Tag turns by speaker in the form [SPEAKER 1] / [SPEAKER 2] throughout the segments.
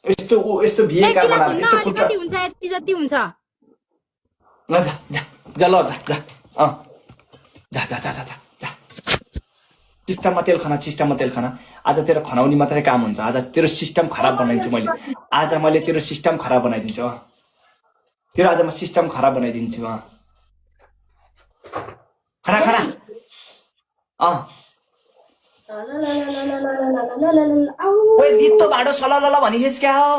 [SPEAKER 1] यस्तो भिएका बनाएर यस्तो खुट्टा
[SPEAKER 2] जति हुन्छ
[SPEAKER 1] ल जा जा जा ल जा जा जा जा जा जा जा सिस्टममा तेल खाना आज तेरो खनाउनी मात्रै काम हुन्छ आज तेरो सिस्टम खराब बनाइदिन्छु मैले आज मैले तेरो सिस्टम खराब बनाइदिन्छु तेरो आज म सिस्टम खराब बनाइदिन्छु खाना खाना ओए दित्तो भाडो सललल भनिहेस क्या हो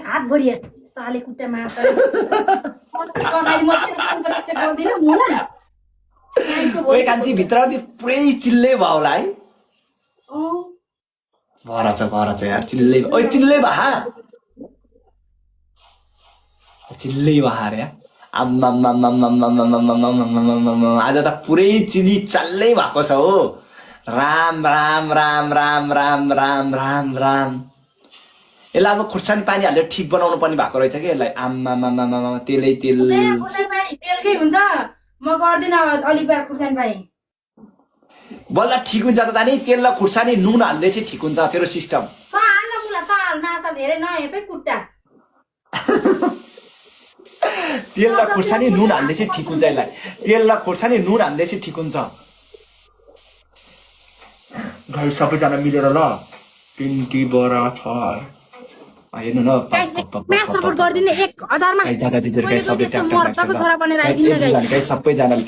[SPEAKER 2] हात बढिया साले कुट्टा मार्छ
[SPEAKER 1] ओए कान्छी भित्र पुरै चिल्ले भयो होला है भर छ यार चिल्ले ओए चिल्ले भा रे आज त पुरै चिनी चल्लै भएको छ हो राम राम राम राम राम राम राम राम यसलाई अब खुर्सानी पानी हालेर ठिक बनाउनु पर्ने भएको रहेछ कि यसलाई आम्मा तेलै तेल
[SPEAKER 2] तेलकै हुन्छ म गर्दिन अलिक बार खुर्सानी पानी
[SPEAKER 1] बल्ल ठिक हुन्छ त नि तेल र खुर्सानी नुन हाल्दै चाहिँ ठिक हुन्छ तेरो सिस्टम
[SPEAKER 2] धेरै नहेपै कुट्टा
[SPEAKER 1] तेल र खुर्सानी नुन हाल्दै चाहिँ ठिक हुन्छ यसलाई तेल र खुर्सानी नुन हाल्दै चाहिँ ठिक हुन्छ गाई सबैजना मिलेर ल पिन्टी बरा छ हेर्नु न
[SPEAKER 2] सपोर्ट गर्दिने 1000 मा
[SPEAKER 1] सबैजना